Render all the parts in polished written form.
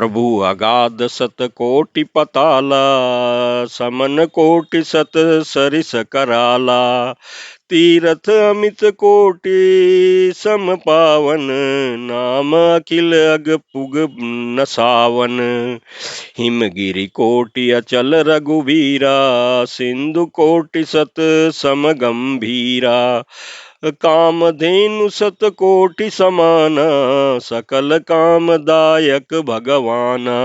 प्रभु अगाध सत कोटि पताला, समन कोटि सत सरिस कराला। तीरथ अमित कोटि सम पावन, नाम अखिल अग पुग न सावन। हिमगिरि कोटि अचल रघुवीरा, सिंधु कोटि सत सम गंभीरा। कामधेनु सत कोटि समाना, सकल कामदायक भगवाना।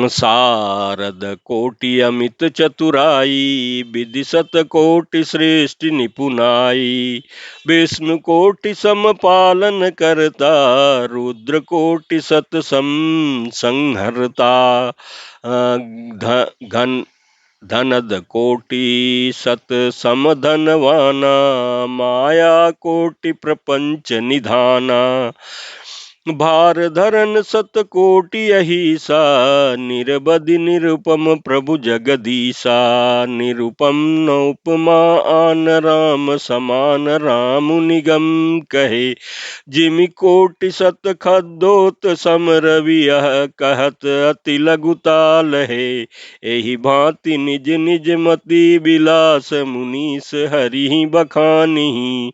सारद कोटि अमित चतुराई, विधि सत कोटि श्रेष्ठ निपुनाई। विष्णु कोटि सम पालन करता, रुद्र कोटि सत सम संहरता। धनद कोटि सत सम धनवाना, माया कोटि प्रपंच निधाना। भार धरन सत कोटि अहिसा, निरबधि निरुपम प्रभु जगदीसा। निरुपम न उपमा आन राम समान, राम निगम कहे जिमि कोटि सत खद्दोत सम रवि। कहत अति लघुता लहे, एहि भांति निज निज मति विलास। मुनीस हरि बखानिहि,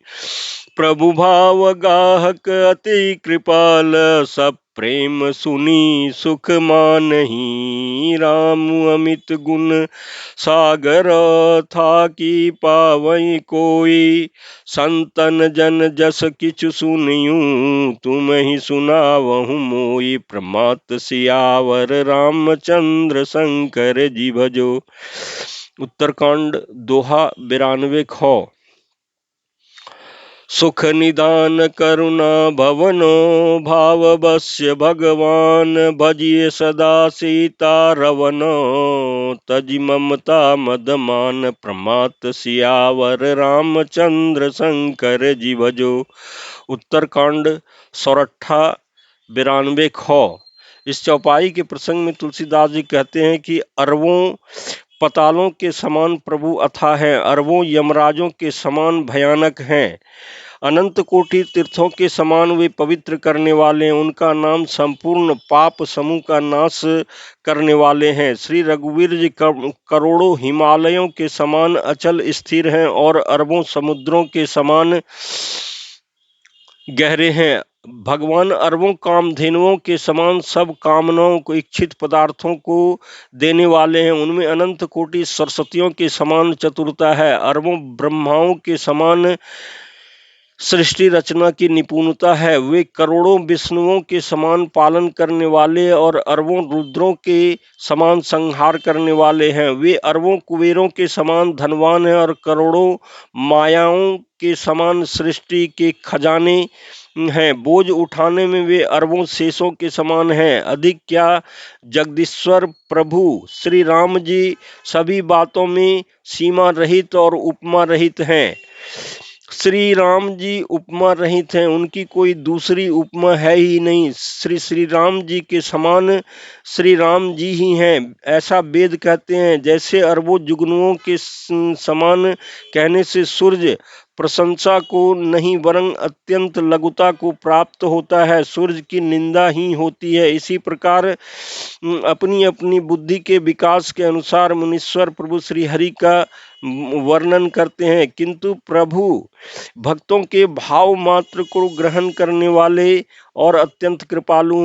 प्रभु भाव गाहक अति कृपाल। सब प्रेम सुनी सुख मानहि, राम अमित गुण सागर। थाकी पावई कोई, संतन जन जस किछु सुनियु। तुम्हि सुनावहु मोई, प्रमात सियावर रामचंद्र शंकर जी भजो। उत्तरकांड दोहा 92 खौ। सुख निदान करुणा भवनो, भाववश्य भगवान। भजिए सदा सीता रवनो, तजि ममता मदमान। प्रमात सियावर रामचंद्र शंकर जी भजो। उत्तरकांड सौरठा 92 खौ। इस चौपाई के प्रसंग में तुलसीदास जी कहते हैं कि अरबों पतालों के समान प्रभु अथाह हैं, अरबों यमराजों के समान भयानक हैं, अनंत कोटि तीर्थों के समान वे पवित्र करने वाले हैं। उनका नाम संपूर्ण पाप समूह का नाश करने वाले हैं। श्री रघुवीर जी करोड़ों हिमालयों के समान अचल स्थिर हैं और अरबों समुद्रों के समान गहरे हैं। भगवान अरबों कामधेनुओं के समान सब कामनाओं को इच्छित पदार्थों को देने वाले हैं। उनमें अनंत कोटि सरस्वतियों के समान चतुरता है, अरबों ब्रह्माओं के समान सृष्टि रचना की निपुणता है। वे करोड़ों विष्णुओं के समान पालन करने वाले और अरबों रुद्रों के समान संहार करने वाले हैं। वे अरबों कुबेरों के समान धनवान हैं और करोड़ों मायाओं के समान सृष्टि के खजाने हैं। बोझ उठाने में वे अरबों शेषों के समान हैं। अधिक क्या, जगदीश्वर प्रभु श्री राम जी सभी बातों में सीमा रहित और उपमा रहित हैं। श्री राम जी उपमा रहित हैं, उनकी कोई दूसरी उपमा है ही नहीं। श्री राम जी के समान श्री राम जी ही हैं, ऐसा वेद कहते हैं। जैसे अरबों जुगनुओं के समान कहने से सूर्य प्रशंसा को नहीं वरन अत्यंत लघुता को प्राप्त होता है, सूर्य की निंदा ही होती है। इसी प्रकार अपनी अपनी बुद्धि के विकास के अनुसार मुनीश्वर प्रभु श्री हरि का वर्णन करते हैं, किंतु प्रभु भक्तों के भाव मात्र को ग्रहण करने वाले और अत्यंत कृपालु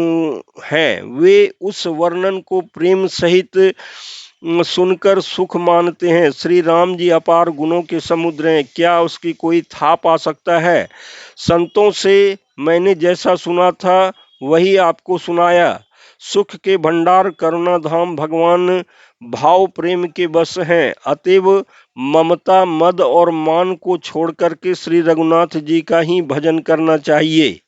हैं। वे उस वर्णन को प्रेम सहित सुनकर सुख मानते हैं। श्री राम जी अपार गुणों के समुद्र हैं, क्या उसकी कोई था पा सकता है। संतों से मैंने जैसा सुना था वही आपको सुनाया। सुख के भंडार करुणा धाम भगवान भाव प्रेम के बस हैं, अतएव ममता मद और मान को छोड़ करके श्री रघुनाथ जी का ही भजन करना चाहिए।